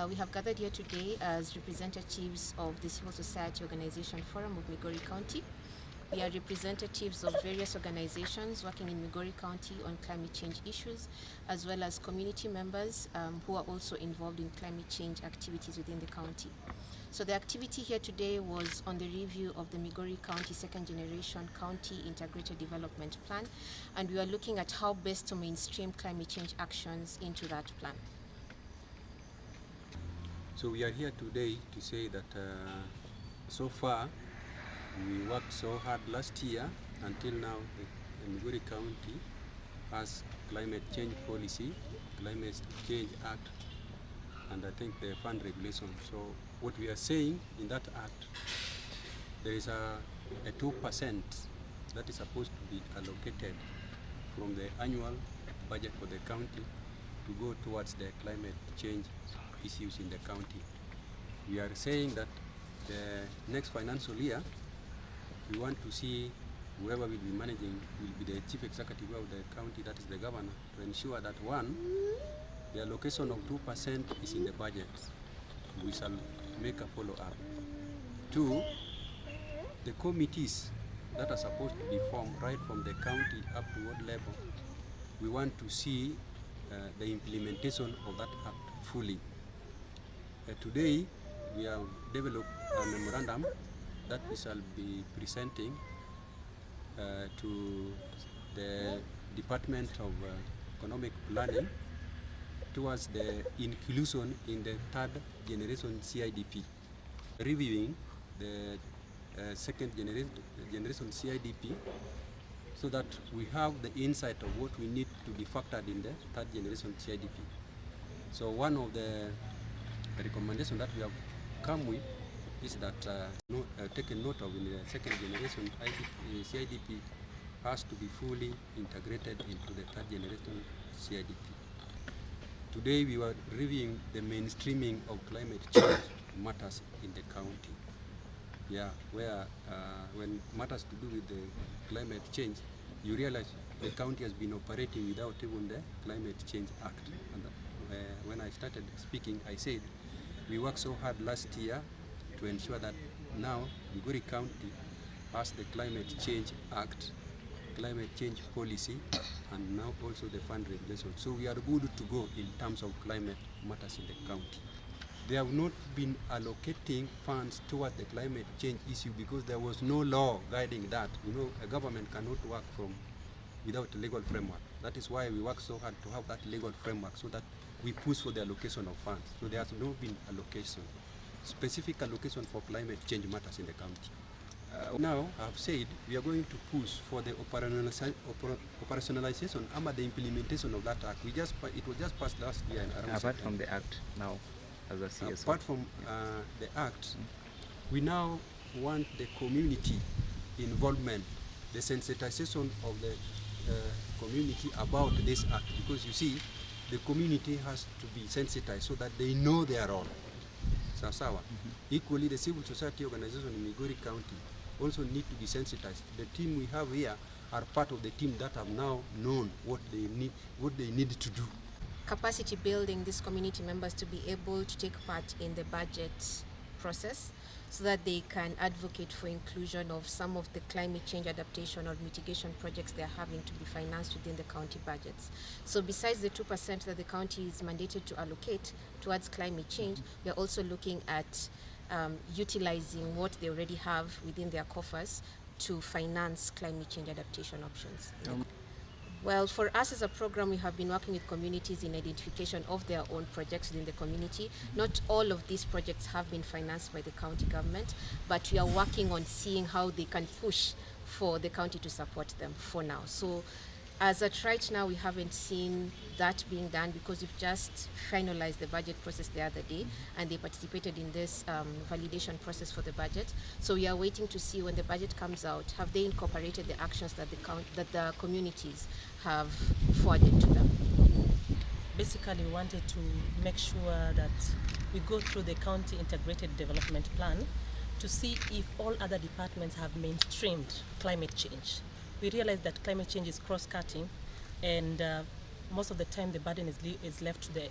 We have gathered here today as representatives of the Civil Society Organization Forum of Migori County. We are representatives of various organizations working in Migori County on climate change issues, as well as community members who are also involved in climate change activities within the county. So the activity here today was on the review of the Migori County Second Generation County Integrated Development Plan, and we are looking at how best to mainstream climate change actions into that plan. So we are here today to say that so far we worked so hard last year until now. The Migori County has climate change policy, climate change act, and I think the fund regulation. So what we are saying in that act, there is a 2% that is supposed to be allocated from the annual budget for the county to go towards the climate change issues in the county. We are saying that the next financial year, we want to see whoever will be managing will be the chief executive of the county, that is the governor, to ensure that one, the allocation of 2% is in the budget. We shall make a follow-up. Two, the committees that are supposed to be formed right from the county up to ward level, we want to see the implementation of that act fully. Today, we have developed a memorandum that we shall be presenting to the Department of Economic Planning towards the inclusion in the third generation CIDP. Reviewing the second generation CIDP so that we have the insight of what we need to be factored in the third generation CIDP. So one of the recommendations that we have come with is that taken note of in the second generation CIDP has to be fully integrated into the third generation CIDP. Today we were reviewing the mainstreaming of climate change matters in the county. Yeah, where when matters to do with the climate change, you realize the county has been operating without even the Climate Change Act. And when I started speaking, I said we worked so hard last year to ensure that now Migori County has the Climate Change Act, Climate Change Policy, and now also the fund regulation. So we are good to go in terms of climate matters in the county. They have not been allocating funds towards the climate change issue because there was no law guiding that. You know, a government cannot work without a legal framework. That is why we work so hard to have that legal framework so that we push for the allocation of funds. So there has not been allocation, specific allocation for climate change matters in the county. Now, I have said we are going to push for the operationalization and the implementation of that act. It was just passed last year. Apart from the act now, as a CSO. Apart from the act, we now want the community involvement, the sensitization of the community about this act, because you see, the community has to be sensitized so that they know their role. Sawa. Equally, the civil society organization in Migori County also need to be sensitized. The team we have here are part of the team that have now known what they need to do. Capacity building these community members to be able to take part in the budget process so that they can advocate for inclusion of some of the climate change adaptation or mitigation projects they are having to be financed within the county budgets. So besides the 2% that the county is mandated to allocate towards climate change, we are also looking at utilizing what they already have within their coffers to finance climate change adaptation options. Well, for us as a program, we have been working with communities in identification of their own projects within the community. Not all of these projects have been financed by the county government, but we are working on seeing how they can push for the county to support them for now. So as at right now, we haven't seen that being done because we've just finalized the budget process the other day, and they participated in this validation process for the budget. So we are waiting to see when the budget comes out, have they incorporated the actions that the communities have forwarded to them. Basically, we wanted to make sure that we go through the county integrated development plan to see if all other departments have mainstreamed climate change. We realize that climate change is cross-cutting, and most of the time the burden is left to the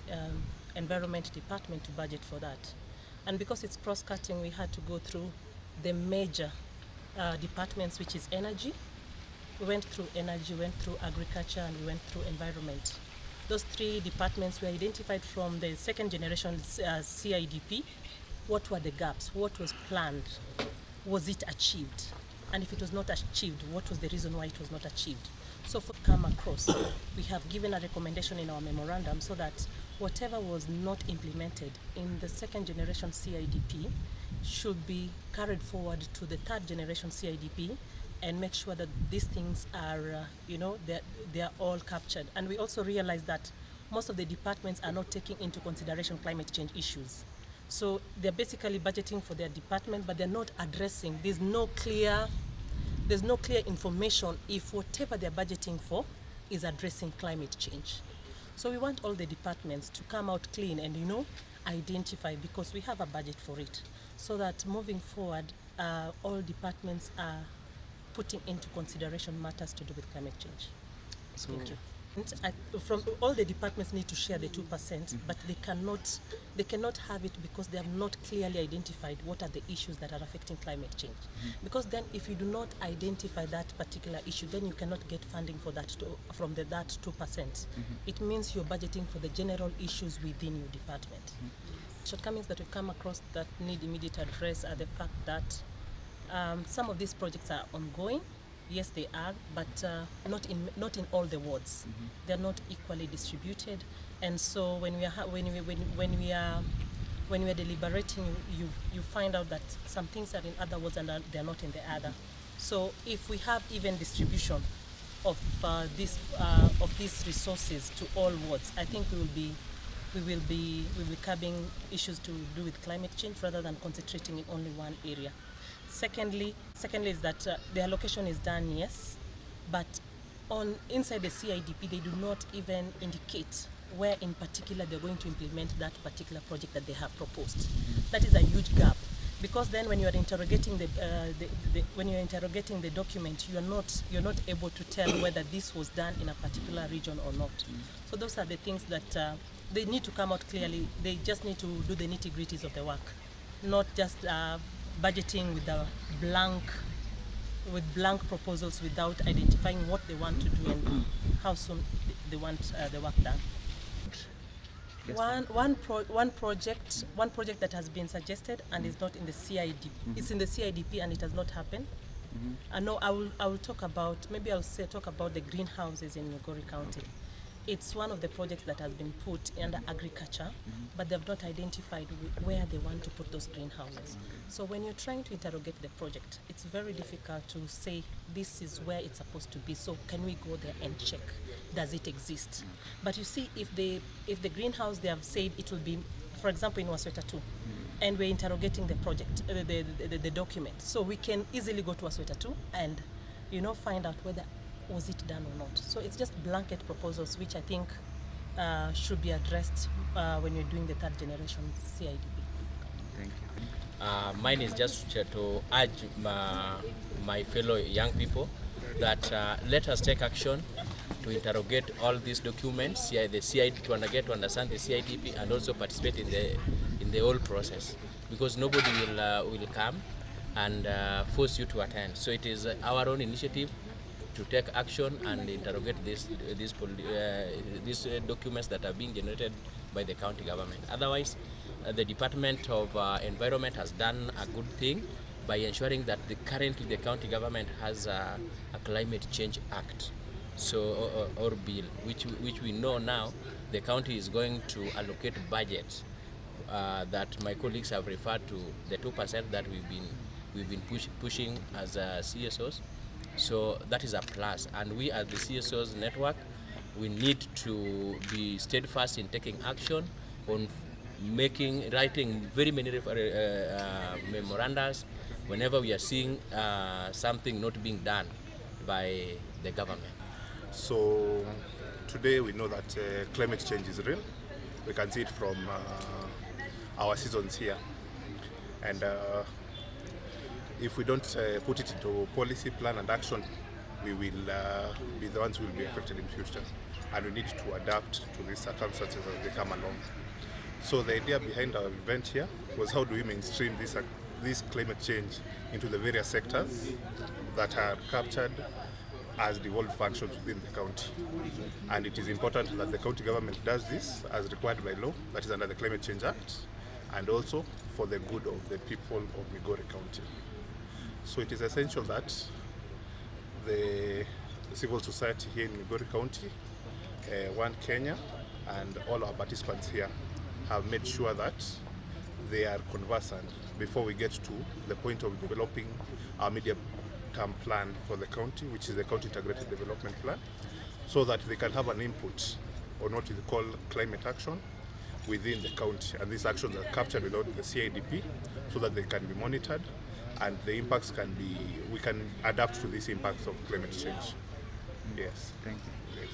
Environment Department to budget for that. And because it's cross-cutting, we had to go through the major departments, which is energy. We went through energy, went through agriculture, and we went through environment. Those three departments were identified from the second generation CIDP. What were the gaps? What was planned? Was it achieved? And if it was not achieved, what was the reason why it was not achieved? So for come across, we have given a recommendation in our memorandum so that whatever was not implemented in the second generation CIDP should be carried forward to the third generation CIDP and make sure that these things are, they're all captured. And we also realize that most of the departments are not taking into consideration climate change issues. So they're basically budgeting for their department, but they're not addressing. There's no clear information if whatever they're budgeting for is addressing climate change. So we want all the departments to come out clean and, identify, because we have a budget for it, so that moving forward, all departments are putting into consideration matters to do with climate change. So, thank you. From all the departments need to share the 2%, but they cannot have it because they have not clearly identified what are the issues that are affecting climate change. Because then if you do not identify that particular issue, then you cannot get funding for that from that 2%. It means you're budgeting for the general issues within your department. Shortcomings that we've come across that need immediate address are the fact that some of these projects are ongoing. Yes, they are, but not in all the wards. They're not equally distributed, and so when we are deliberating, you find out that some things are in other wards and they're not in the other. So if we have even distribution of these resources to all wards, I think we will be curbing issues to do with climate change rather than concentrating in only one area. Secondly is that the allocation is done, yes, but inside the CIDP they do not even indicate where in particular they're going to implement that particular project that they have proposed. That is a huge gap, because then when you are interrogating the document, you're not able to tell whether this was done in a particular region or not. So those are the things that they need to come out clearly. They just need to do the nitty-gritties of the work, not just budgeting with blank proposals without identifying what they want to do and how soon they want the work done. One project that has been suggested and is not in the CIDP. It's in the CIDP and it has not happened. No, I will talk about the greenhouses in Migori County. It's one of the projects that has been put under agriculture, but they've not identified where they want to put those greenhouses. So when you're trying to interrogate the project, it's very difficult to say this is where it's supposed to be. So can we go there and check? Does it exist? But you see, if the greenhouse they have said it will be, for example, in Wasweta 2, and we're interrogating the project, the document, so we can easily go to Wasweta 2 and find out whether was it done or not. So it's just blanket proposals, which I think should be addressed when you're doing the third generation CIDP. Thank you. Mine is just to urge my fellow young people that let us take action to interrogate all these documents, the CID, to understand the CIDP and also participate in the whole process, because nobody will come and force you to attend. So it is our own initiative to take action and interrogate these documents that are being generated by the county government. Otherwise, the Department of Environment has done a good thing by ensuring that currently the county government has a Climate Change Act, or bill, which we know now the county is going to allocate budget that my colleagues have referred to, the 2% that we've been pushing as CSOs. So that is a plus, and we as the CSOs network, we need to be steadfast in taking action on writing very many memorandums whenever we are seeing something not being done by the government. So today we know that climate change is real. We can see it from our seasons here, and if we don't put it into policy, plan and action, we will be the ones who will be affected in future. And we need to adapt to these circumstances as they come along. So the idea behind our event here was how do we mainstream this climate change into the various sectors that are captured as devolved functions within the county. And it is important that the county government does this as required by law, that is under the Climate Change Act, and also for the good of the people of Migori County. So it is essential that the civil society here in Migori County, One Kenya, and all our participants here have made sure that they are conversant before we get to the point of developing our medium-term plan for the county, which is the County Integrated Development Plan, so that they can have an input on what we call climate action within the county. And these actions are captured within the CIDP so that they can be monitored and the impacts can be, we can adapt to these impacts of climate change. Yes. Thank you. Yes.